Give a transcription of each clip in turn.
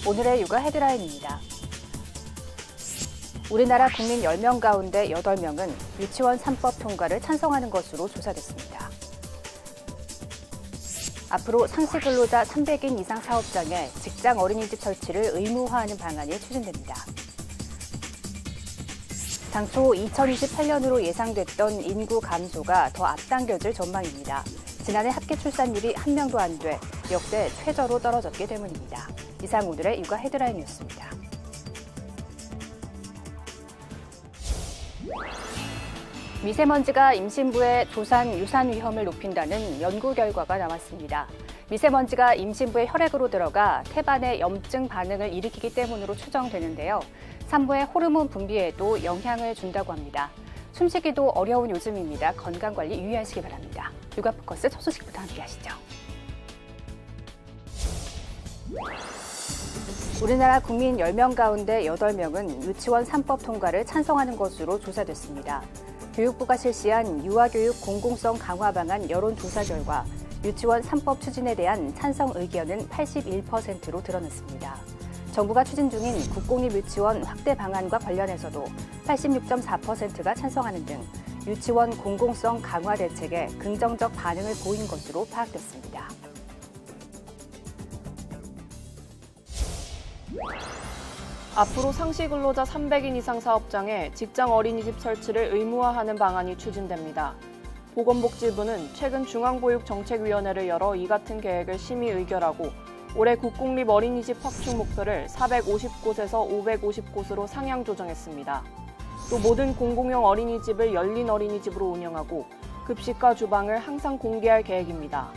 오늘의 육아 헤드라인입니다. 우리나라 국민 10명 가운데 8명은 유치원 3법 통과를 찬성하는 것으로 조사됐습니다. 앞으로 상시 근로자 300인 이상 사업장에 직장 어린이집 설치를 의무화하는 방안이 추진됩니다. 당초 2028년으로 예상됐던 인구 감소가 더 앞당겨질 전망입니다. 지난해 합계 출산율이 1명도 안 돼 역대 최저로 떨어졌기 때문입니다. 이상 오늘의 육아 헤드라인이었습니다. 미세먼지가 임신부의 조산, 유산 위험을 높인다는 연구 결과가 나왔습니다. 미세먼지가 임신부의 혈액으로 들어가 태반의 염증 반응을 일으키기 때문으로 추정되는데요. 산부의 호르몬 분비에도 영향을 준다고 합니다. 숨쉬기도 어려운 요즘입니다. 건강관리 유의하시기 바랍니다. 육아 포커스 첫 소식부터 함께 하시죠. 우리나라 국민 10명 가운데 8명은 유치원 3법 통과를 찬성하는 것으로 조사됐습니다. 교육부가 실시한 유아교육 공공성 강화 방안 여론조사 결과 유치원 3법 추진에 대한 찬성 의견은 81%로 드러났습니다. 정부가 추진 중인 국공립 유치원 확대 방안과 관련해서도 86.4%가 찬성하는 등 유치원 공공성 강화 대책에 긍정적 반응을 보인 것으로 파악됐습니다. 앞으로 상시 근로자 300인 이상 사업장에 직장 어린이집 설치를 의무화하는 방안이 추진됩니다. 보건복지부는 최근 중앙보육정책위원회를 열어 이 같은 계획을 심의 의결하고 올해 국공립 어린이집 확충 목표를 450곳에서 550곳으로 상향 조정했습니다. 또 모든 공공용 어린이집을 열린 어린이집으로 운영하고 급식과 주방을 항상 공개할 계획입니다.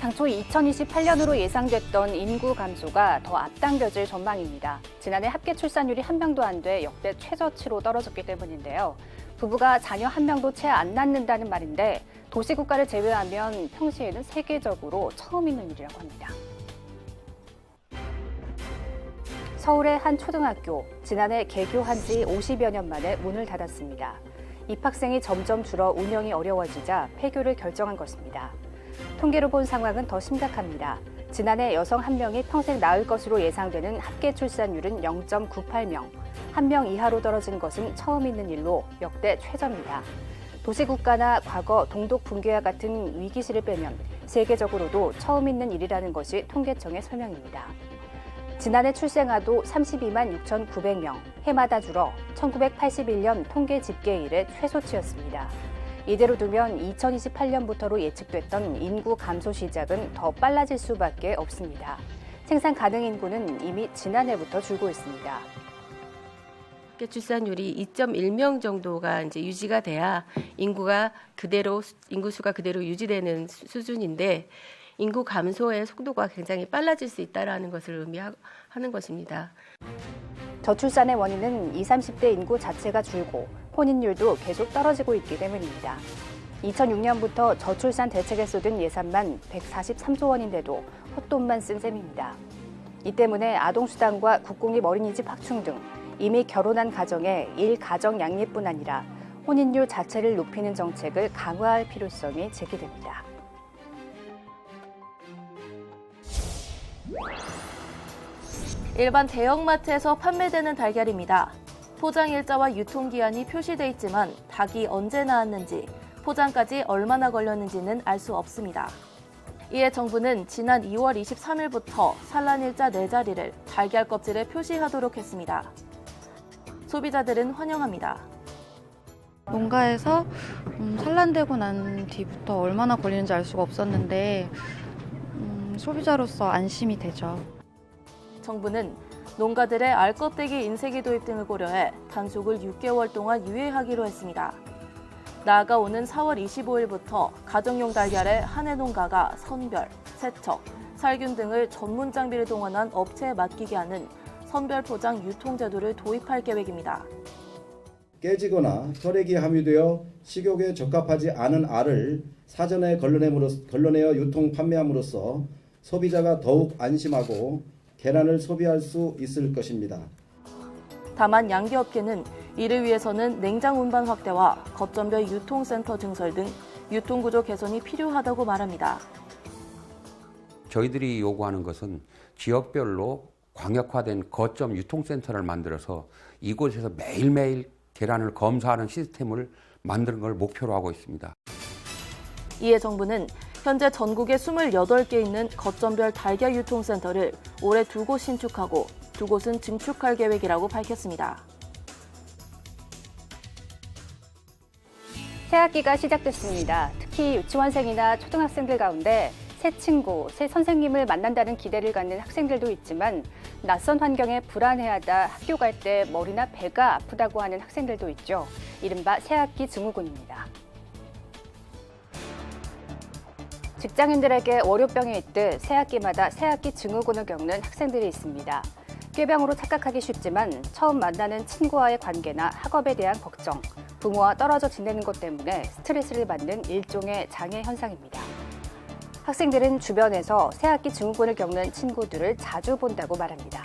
당초 2028년으로 예상됐던 인구 감소가 더 앞당겨질 전망입니다. 지난해 합계 출산율이 1명도 안 돼 역대 최저치로 떨어졌기 때문인데요. 부부가 자녀 1명도 채 안 낳는다는 말인데 도시국가를 제외하면 평시에는 세계적으로 처음 있는 일이라고 합니다. 서울의 한 초등학교, 지난해 개교한 지 50여 년 만에 문을 닫았습니다. 입학생이 점점 줄어 운영이 어려워지자 폐교를 결정한 것입니다. 통계로 본 상황은 더 심각합니다. 지난해 여성 1명이 평생 낳을 것으로 예상되는 합계 출산율은 0.98명, 1명 이하로 떨어진 것은 처음 있는 일로 역대 최저입니다. 도시국가나 과거 동독 붕괴와 같은 위기시를 빼면 세계적으로도 처음 있는 일이라는 것이 통계청의 설명입니다. 지난해 출생아도 32만 6,900명, 해마다 줄어 1981년 통계 집계 이래 최소치였습니다. 이대로 두면 2028년부터로 예측됐던 인구 감소 시작은 더 빨라질 수밖에 없습니다. 생산 가능 인구는 이미 지난해부터 줄고 있습니다. 출산율이 2.1명 정도가 이제 유지가 돼야 인구수가 그대로 유지되는 수준인데 인구 감소의 속도가 굉장히 빨라질 수 있다는 것을 의미하는 것입니다. 저출산의 원인은 20, 30대 인구 자체가 줄고 혼인율도 계속 떨어지고 있기 때문입니다. 2006년부터 저출산 대책에 쏟은 예산만 143조 원인데도 헛돈만 쓴 셈입니다. 이 때문에 아동수당과 국공립 어린이집 확충 등 이미 결혼한 가정의 일가정 양립뿐 아니라 혼인율 자체를 높이는 정책을 강화할 필요성이 제기됩니다. 일반 대형마트에서 판매되는 달걀입니다. 포장 일자와 유통기한이 표시돼 있지만 닭이 언제 나왔는지, 포장까지 얼마나 걸렸는지는 알 수 없습니다. 이에 정부는 지난 2월 23일부터 산란일자 4자리를 달걀 껍질에 표시하도록 했습니다. 소비자들은 환영합니다. 농가에서 산란되고 난 뒤부터 얼마나 걸리는지 알 수가 없었는데 소비자로서 안심이 되죠. 정부는 농가들의 알껍데기 인쇄기 도입 등을 고려해 단속을 6개월 동안 유예하기로 했습니다. 나아가 오는 4월 25일부터 가정용 달걀에 한 해 농가가 선별, 세척, 살균 등을 전문 장비를 동원한 업체에 맡기게 하는 선별 포장 유통 제도를 도입할 계획입니다. 깨지거나 혈액이 함유되어 식욕에 적합하지 않은 알을 사전에 걸러내어 유통 판매함으로써 소비자가 더욱 안심하고 계란을 소비할 수 있을 것입니다. 다만 양계업계는 이를 위해서는 냉장 운반 확대와 거점별 유통센터 증설 등 유통구조 개선이 필요하다고 말합니다. 저희들이 요구하는 것은 지역별로 광역화된 거점 유통센터를 만들어서 이곳에서 매일매일 계란을 검사하는 시스템을 만드는 걸 목표로 하고 있습니다. 이에 정부는 현재 전국에 28개 있는 거점별 달걀 유통센터를 올해 2곳 신축하고 2곳은 증축할 계획이라고 밝혔습니다. 새학기가 시작됐습니다. 특히 유치원생이나 초등학생들 가운데 새 친구, 새 선생님을 만난다는 기대를 갖는 학생들도 있지만 낯선 환경에 불안해하다 학교 갈 때 머리나 배가 아프다고 하는 학생들도 있죠. 이른바 새학기 증후군입니다. 직장인들에게 월요병이 있듯 새학기마다 새학기 증후군을 겪는 학생들이 있습니다. 꾀병으로 착각하기 쉽지만 처음 만나는 친구와의 관계나 학업에 대한 걱정, 부모와 떨어져 지내는 것 때문에 스트레스를 받는 일종의 장애 현상입니다. 학생들은 주변에서 새학기 증후군을 겪는 친구들을 자주 본다고 말합니다.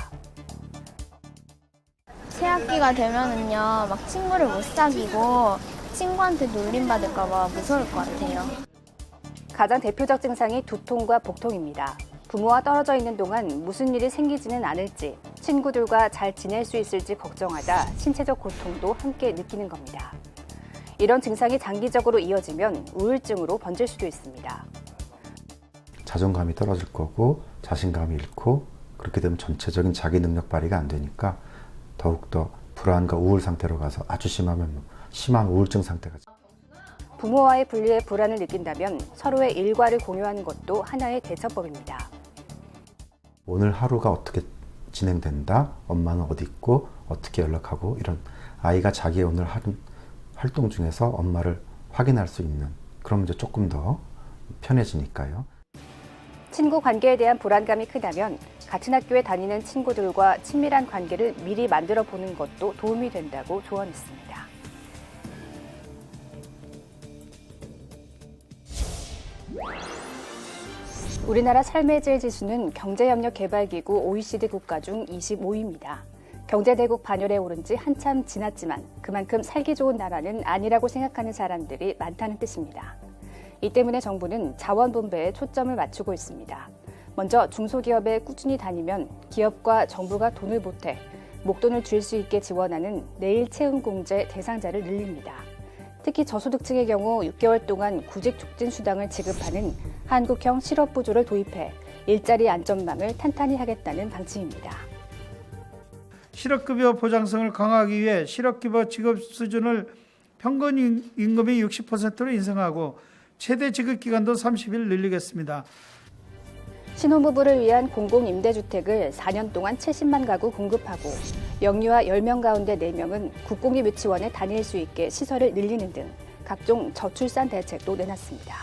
새학기가 되면은요, 막 친구를 못 사귀고 친구한테 놀림받을까 봐 무서울 것 같아요. 가장 대표적 증상이 두통과 복통입니다. 부모와 떨어져 있는 동안 무슨 일이 생기지는 않을지, 친구들과 잘 지낼 수 있을지 걱정하다 신체적 고통도 함께 느끼는 겁니다. 이런 증상이 장기적으로 이어지면 우울증으로 번질 수도 있습니다. 자존감이 떨어질 거고 자신감이 잃고 그렇게 되면 전체적인 자기 능력 발휘가 안 되니까 더욱더 불안과 우울 상태로 가서 아주 심하면 심한 우울증 상태가. 부모와의 분리에 불안을 느낀다면 서로의 일과를 공유하는 것도 하나의 대처법입니다. 오늘 하루가 어떻게 진행된다, 엄마는 어디 있고 어떻게 연락하고 이런 아이가 자기의 오늘 하루 활동 중에서 엄마를 확인할 수 있는 그럼 이제 조금 더 편해지니까요. 친구 관계에 대한 불안감이 크다면 같은 학교에 다니는 친구들과 친밀한 관계를 미리 만들어 보는 것도 도움이 된다고 조언했습니다. 우리나라 삶의 질 지수는 경제협력개발기구 OECD 국가 중 25위입니다. 경제대국 반열에 오른 지 한참 지났지만 그만큼 살기 좋은 나라는 아니라고 생각하는 사람들이 많다는 뜻입니다. 이 때문에 정부는 자원분배에 초점을 맞추고 있습니다. 먼저 중소기업에 꾸준히 다니면 기업과 정부가 돈을 보태 목돈을 줄 수 있게 지원하는 내일 채움공제 대상자를 늘립니다. 특히 저소득층의 경우 6개월 동안 구직 촉진 수당을 지급하는 한국형 실업부조를 도입해 일자리 안전망을 탄탄히 하겠다는 방침입니다. 실업급여 보장성을 강화하기 위해 실업급여 지급 수준을 평균 임금의 60%로 인상하고 최대 지급기간도 30일 늘리겠습니다. 신혼부부를 위한 공공임대주택을 4년 동안 70만 가구 공급하고 영유아 10명 가운데 4명은 국공립 유치원에 다닐 수 있게 시설을 늘리는 등 각종 저출산 대책도 내놨습니다.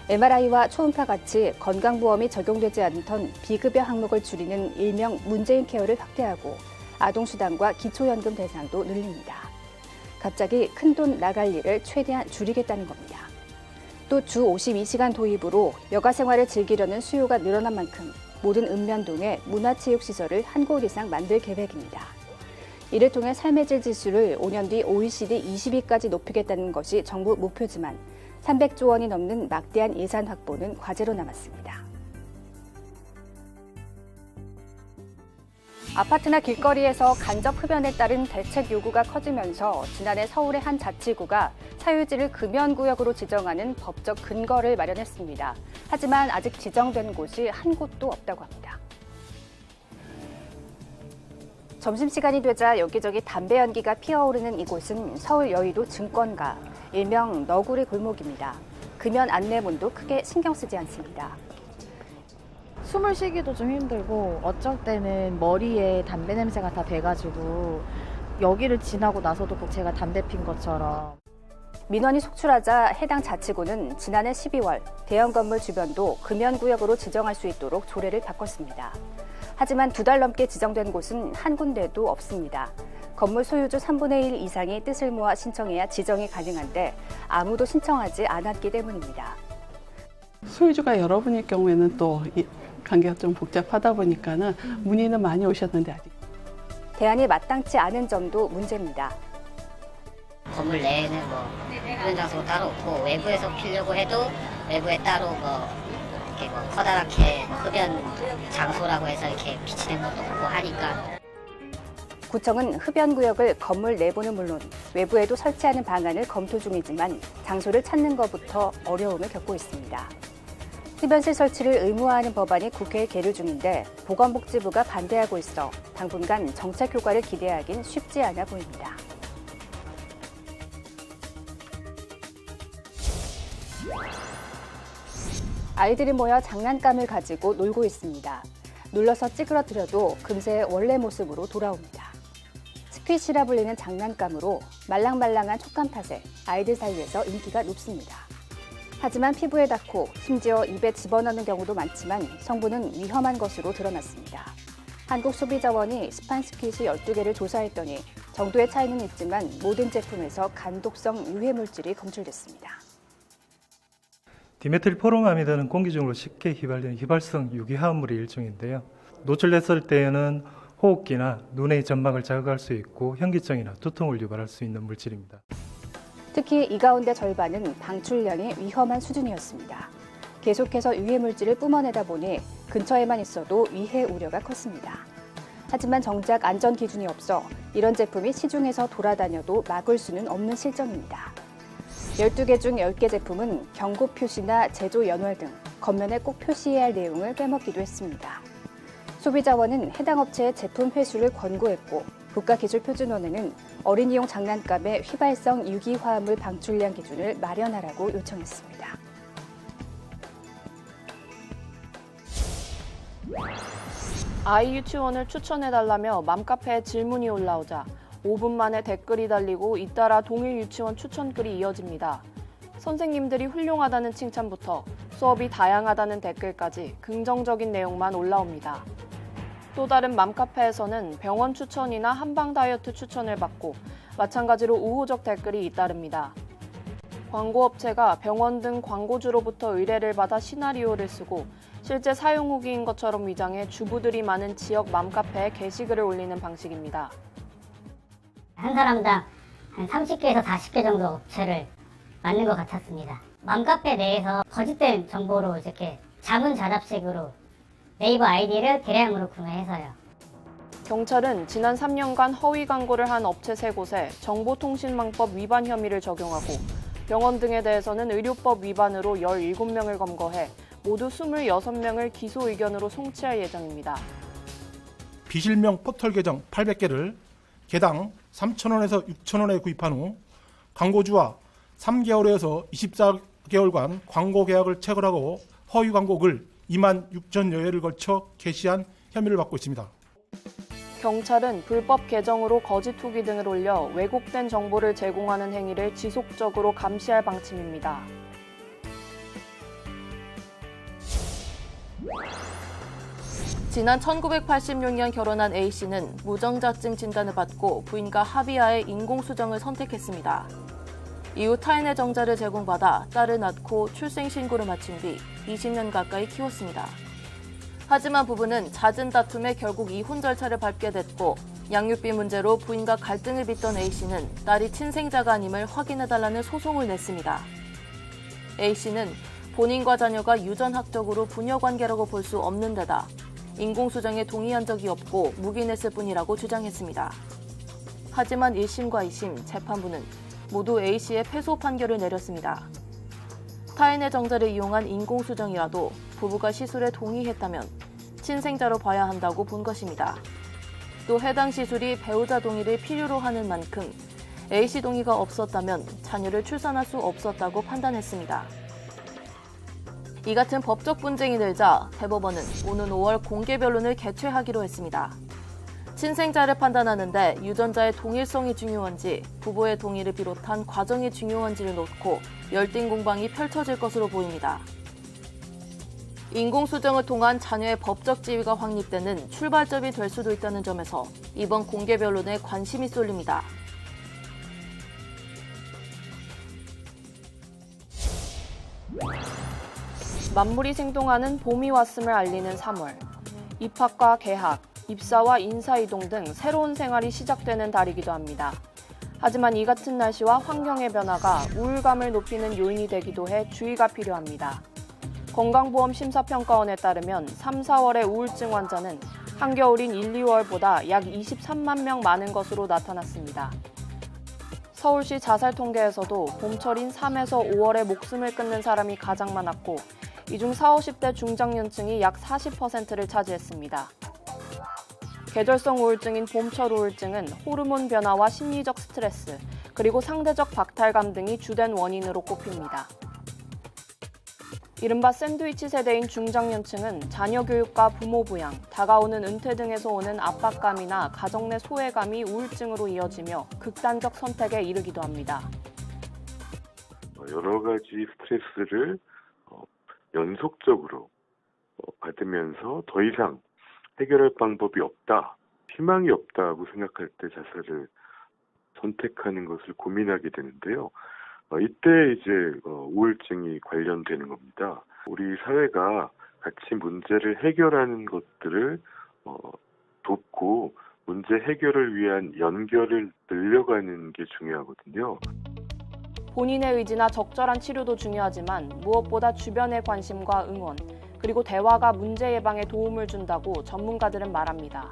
MRI와 초음파 같이 건강보험이 적용되지 않던 비급여 항목을 줄이는 일명 문재인 케어를 확대하고 아동수당과 기초연금 대상도 늘립니다. 갑자기 큰돈 나갈 일을 최대한 줄이겠다는 겁니다. 또 주 52시간 도입으로 여가 생활을 즐기려는 수요가 늘어난 만큼 모든 읍면동에 문화체육시설을 한 곳 이상 만들 계획입니다. 이를 통해 삶의 질 지수를 5년 뒤 OECD 20위까지 높이겠다는 것이 정부 목표지만 300조 원이 넘는 막대한 예산 확보는 과제로 남았습니다. 아파트나 길거리에서 간접 흡연에 따른 대책 요구가 커지면서 지난해 서울의 한 자치구가 사유지를 금연구역으로 지정하는 법적 근거를 마련했습니다. 하지만 아직 지정된 곳이 한 곳도 없다고 합니다. 점심시간이 되자 여기저기 담배 연기가 피어오르는 이곳은 서울 여의도 증권가, 일명 너구리 골목입니다. 금연 안내문도 크게 신경 쓰지 않습니다. 숨을 쉬기도 좀 힘들고 어쩔 때는 머리에 담배 냄새가 다 배가지고 여기를 지나고 나서도 꼭 제가 담배 핀 것처럼. 민원이 속출하자 해당 자치구는 지난해 12월 대형 건물 주변도 금연구역으로 지정할 수 있도록 조례를 바꿨습니다. 하지만 2달 넘게 지정된 곳은 한 군데도 없습니다. 건물 소유주 3분의 1 이상이 뜻을 모아 신청해야 지정이 가능한데 아무도 신청하지 않았기 때문입니다. 소유주가 여러분일 경우에는 또 관계가 좀 복잡하다 보니까는 문의는 많이 오셨는데 아직 대안이 마땅치 않은 점도 문제입니다. 건물 내에는 흡연 장소가 따로 없고 외부에서 피려고 해도 외부에 따로 이렇게 뭐 커다랗게 흡연 장소라고 해서 이렇게 비치는 것도 없고 하니까. 구청은 흡연구역을 건물 내부는 물론 외부에도 설치하는 방안을 검토 중이지만 장소를 찾는 것부터 어려움을 겪고 있습니다. 흡연실 설치를 의무화하는 법안이 국회에 계류 중인데 보건복지부가 반대하고 있어 당분간 정책 효과를 기대하긴 쉽지 않아 보입니다. 아이들이 모여 장난감을 가지고 놀고 있습니다. 눌러서 찌그러뜨려도 금세 원래 모습으로 돌아옵니다. 스퀴시라 불리는 장난감으로 말랑말랑한 촉감 탓에 아이들 사이에서 인기가 높습니다. 하지만 피부에 닿고 심지어 입에 집어넣는 경우도 많지만 성분은 위험한 것으로 드러났습니다. 한국소비자원이 스판 스퀴시 12개를 조사했더니 정도의 차이는 있지만 모든 제품에서 간독성 유해 물질이 검출됐습니다. 디메틸포름아미드는 공기 중으로 쉽게 휘발되는 휘발성 유기화합물의 일종인데요. 노출됐을 때에는 호흡기나 눈의 점막을 자극할 수 있고 현기증이나 두통을 유발할 수 있는 물질입니다. 특히 이 가운데 절반은 방출량이 위험한 수준이었습니다. 계속해서 유해 물질을 뿜어내다 보니 근처에만 있어도 위해 우려가 컸습니다. 하지만 정작 안전 기준이 없어 이런 제품이 시중에서 돌아다녀도 막을 수는 없는 실정입니다. 12개 중 10개 제품은 경고 표시나 제조 연월 등 겉면에 꼭 표시해야 할 내용을 빼먹기도 했습니다. 소비자원은 해당 업체의 제품 회수를 권고했고 국가기술표준원에는 어린이용 장난감의 휘발성 유기화합물 방출량 기준을 마련하라고 요청했습니다. 아이 유치원을 추천해달라며 맘카페에 질문이 올라오자 5분 만에 댓글이 달리고 잇따라 동일 유치원 추천글이 이어집니다. 선생님들이 훌륭하다는 칭찬부터 수업이 다양하다는 댓글까지 긍정적인 내용만 올라옵니다. 또 다른 맘카페에서는 병원 추천이나 한방 다이어트 추천을 받고 마찬가지로 우호적 댓글이 잇따릅니다. 광고업체가 병원 등 광고주로부터 의뢰를 받아 시나리오를 쓰고 실제 사용 후기인 것처럼 위장해 주부들이 많은 지역 맘카페에 게시글을 올리는 방식입니다. 한 사람당 한 30개에서 40개 정도 업체를 맞는 것 같았습니다. 맘카페 내에서 거짓된 정보로 이렇게 자문자답식으로 네이버 아이디를 대량으로 구매해서요. 경찰은 지난 3년간 허위 광고를 한 업체 3곳에 정보통신망법 위반 혐의를 적용하고 병원 등에 대해서는 의료법 위반으로 17명을 검거해 모두 26명을 기소 의견으로 송치할 예정입니다. 비실명 포털 계정 800개를 개당 3,000원에서 6,000원에 구입한 후 광고주와 3개월에서 24개월간 광고 계약을 체결하고 허위 광고글 26,000여 회를 걸쳐 게시한 혐의를 받고 있습니다. 경찰은 불법 계정으로 거짓 후기 등을 올려 왜곡된 정보를 제공하는 행위를 지속적으로 감시할 방침입니다. 지난 1986년 결혼한 A씨는 무정자증 진단을 받고 부인과 합의하에 인공수정을 선택했습니다. 이후 타인의 정자를 제공받아 딸을 낳고 출생신고를 마친 뒤 20년 가까이 키웠습니다. 하지만 부부는 잦은 다툼에 결국 이혼 절차를 밟게 됐고 양육비 문제로 부인과 갈등을 빚던 A씨는 딸이 친생자가 아님을 확인해달라는 소송을 냈습니다. A씨는 본인과 자녀가 유전학적으로 부녀관계라고 볼 수 없는 데다 인공수정에 동의한 적이 없고 묵인했을 뿐이라고 주장했습니다. 하지만 1심과 2심 재판부는 모두 A씨의 패소 판결을 내렸습니다. 타인의 정자를 이용한 인공수정이라도 부부가 시술에 동의했다면 친생자로 봐야 한다고 본 것입니다. 또 해당 시술이 배우자 동의를 필요로 하는 만큼 A씨 동의가 없었다면 자녀를 출산할 수 없었다고 판단했습니다. 이 같은 법적 분쟁이 늘자 대법원은 오는 5월 공개 변론을 개최하기로 했습니다. 친생자를 판단하는데 유전자의 동일성이 중요한지 부부의 동의를 비롯한 과정이 중요한지를 놓고 열띤 공방이 펼쳐질 것으로 보입니다. 인공수정을 통한 자녀의 법적 지위가 확립되는 출발점이 될 수도 있다는 점에서 이번 공개 변론에 관심이 쏠립니다. 만물이 생동하는 봄이 왔음을 알리는 3월. 입학과 개학, 입사와 인사이동 등 새로운 생활이 시작되는 달이기도 합니다. 하지만 이 같은 날씨와 환경의 변화가 우울감을 높이는 요인이 되기도 해 주의가 필요합니다. 건강보험 심사평가원에 따르면 3, 4월의 우울증 환자는 한겨울인 1, 2월보다 약 23만 명 많은 것으로 나타났습니다. 서울시 자살 통계에서도 봄철인 3에서 5월에 목숨을 끊는 사람이 가장 많았고 이 중 40, 50대 중장년층이 약 40%를 차지했습니다. 계절성 우울증인 봄철 우울증은 호르몬 변화와 심리적 스트레스, 그리고 상대적 박탈감 등이 주된 원인으로 꼽힙니다. 이른바 샌드위치 세대인 중장년층은 자녀 교육과 부모 부양, 다가오는 은퇴 등에서 오는 압박감이나 가정 내 소외감이 우울증으로 이어지며 극단적 선택에 이르기도 합니다. 여러 가지 스트레스를 연속적으로 받으면서 더 이상 해결할 방법이 없다, 희망이 없다고 생각할 때 자살을 선택하는 것을 고민하게 되는데요. 이때 이제 우울증이 관련되는 겁니다. 우리 사회가 같이 문제를 해결하는 것들을 돕고 문제 해결을 위한 연결을 늘려가는 게 중요하거든요. 본인의 의지나 적절한 치료도 중요하지만 무엇보다 주변의 관심과 응원, 그리고 대화가 문제 예방에 도움을 준다고 전문가들은 말합니다.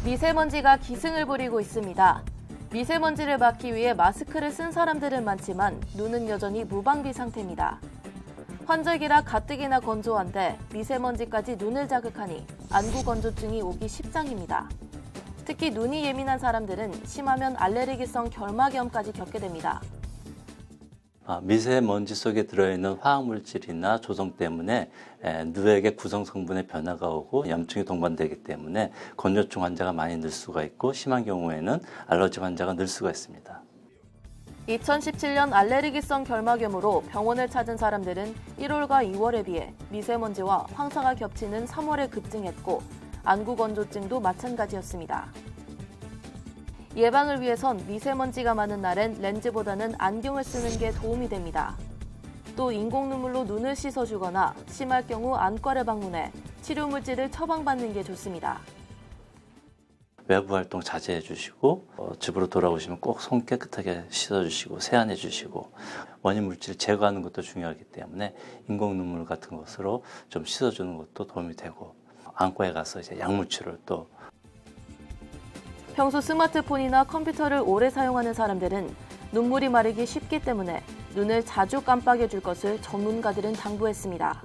미세먼지가 기승을 부리고 있습니다. 미세먼지를 막기 위해 마스크를 쓴 사람들은 많지만 눈은 여전히 무방비 상태입니다. 환절기라 가뜩이나 건조한데 미세먼지까지 눈을 자극하니 안구건조증이 오기 십상입니다. 특히 눈이 예민한 사람들은 심하면 알레르기성 결막염까지 겪게 됩니다. 미세먼지 속에 들어있는 화학물질이나 조성 때문에 누에게 구성 성분의 변화가 오고 염증이 동반되기 때문에 건조증 환자가 많이 늘 수가 있고 심한 경우에는 알러지 환자가 늘 수가 있습니다. 2017년 알레르기성 결막염으로 병원을 찾은 사람들은 1월과 2월에 비해 미세먼지와 황사가 겹치는 3월에 급증했고 안구건조증도 마찬가지였습니다. 예방을 위해선 미세먼지가 많은 날엔 렌즈보다는 안경을 쓰는 게 도움이 됩니다. 또 인공눈물로 눈을 씻어주거나 심할 경우 안과를 방문해 치료물질을 처방받는 게 좋습니다. 외부 활동 자제해 주시고 집으로 돌아오시면 꼭 손 깨끗하게 씻어주시고 세안해 주시고 원인 물질 제거하는 것도 중요하기 때문에 인공눈물 같은 것으로 좀 씻어주는 것도 도움이 되고 안과에 가서 이제 약물 치료를 또 평소 스마트폰이나 컴퓨터를 오래 사용하는 사람들은 눈물이 마르기 쉽기 때문에 눈을 자주 깜빡여 줄 것을 전문가들은 당부했습니다.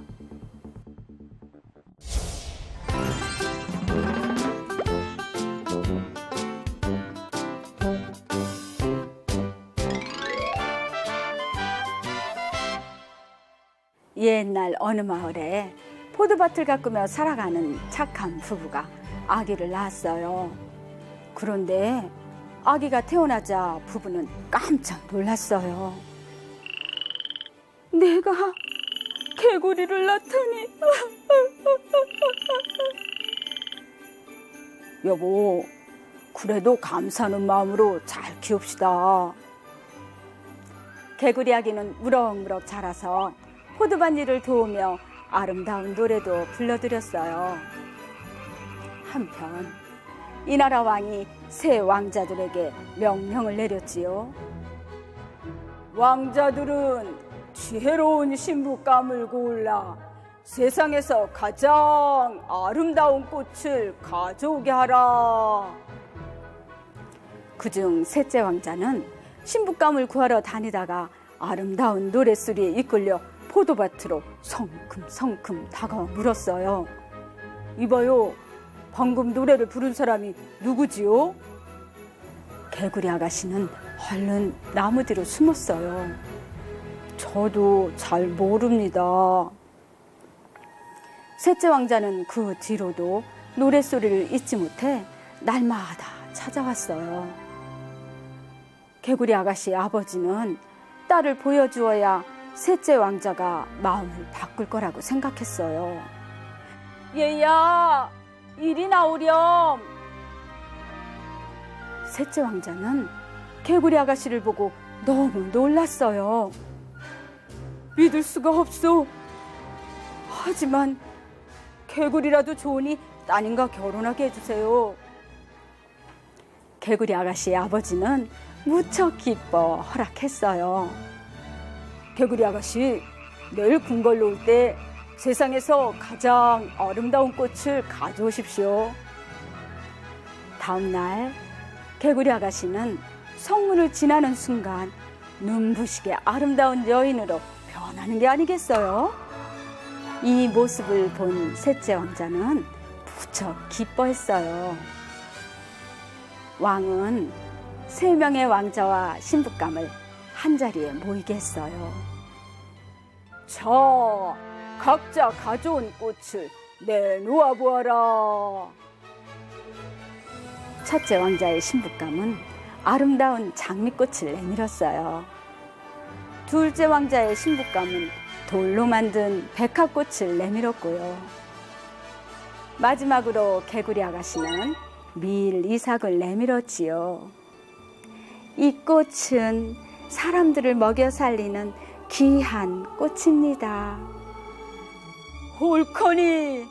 옛날 어느 마을에 포도밭을 가꾸며 살아가는 착한 부부가 아기를 낳았어요. 그런데 아기가 태어나자 부부는 깜짝 놀랐어요. 내가 개구리를 낳다니. 여보, 그래도 감사하는 마음으로 잘 키웁시다. 개구리 아기는 무럭무럭 자라서 포도밭 일을 도우며 아름다운 노래도 불러드렸어요. 한편 이 나라 왕이 새 왕자들에게 명령을 내렸지요. 왕자들은 지혜로운 신부감을 골라 세상에서 가장 아름다운 꽃을 가져오게 하라. 그중 셋째 왕자는 신부감을 구하러 다니다가 아름다운 노랫소리에 이끌려 포도밭으로 성큼성큼 다가와 물었어요. 이봐요, 방금 노래를 부른 사람이 누구지요? 개구리 아가씨는 얼른 나무 뒤로 숨었어요. 저도 잘 모릅니다. 셋째 왕자는 그 뒤로도 노랫소리를 잊지 못해 날마다 찾아왔어요. 개구리 아가씨의 아버지는 딸을 보여주어야 셋째 왕자가 마음을 바꿀 거라고 생각했어요. 얘야, 이리 나오렴. 셋째 왕자는 개구리 아가씨를 보고 너무 놀랐어요. 믿을 수가 없어. 하지만 개구리라도 좋으니 따님과 결혼하게 해주세요. 개구리 아가씨의 아버지는 무척 기뻐 허락했어요. 개구리 아가씨, 내일 궁궐로 올 때 세상에서 가장 아름다운 꽃을 가져오십시오. 다음 날 개구리 아가씨는 성문을 지나는 순간 눈부시게 아름다운 여인으로 변하는 게 아니겠어요? 이 모습을 본 셋째 왕자는 무척 기뻐했어요. 왕은 3명의 왕자와 신부감을 한자리에 모이게 했어요. 자, 각자 가져온 꽃을 내놓아 보아라. 첫째 왕자의 신부감은 아름다운 장미꽃을 내밀었어요. 둘째 왕자의 신부감은 돌로 만든 백합꽃을 내밀었고요. 마지막으로 개구리 아가씨는 밀이삭을 내밀었지요. 이 꽃은 사람들을 먹여 살리는 귀한 꽃입니다. 옳거니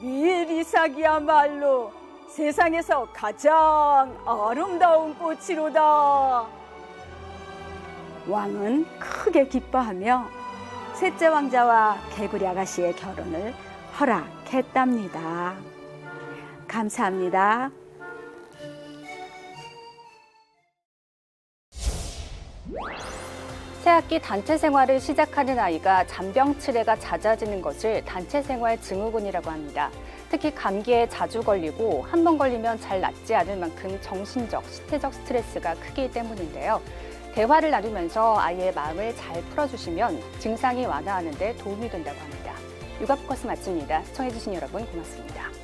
밀이삭이야말로 세상에서 가장 아름다운 꽃이로다. 왕은 크게 기뻐하며 셋째 왕자와 개구리 아가씨의 결혼을 허락했답니다. 감사합니다. 새학기 단체 생활을 시작하는 아이가 잔병치레가 잦아지는 것을 단체 생활 증후군이라고 합니다. 특히 감기에 자주 걸리고 한 번 걸리면 잘 낫지 않을 만큼 정신적, 신체적 스트레스가 크기 때문인데요. 대화를 나누면서 아이의 마음을 잘 풀어주시면 증상이 완화하는 데 도움이 된다고 합니다. 육아포커스 마칩니다. 시청해주신 여러분 고맙습니다.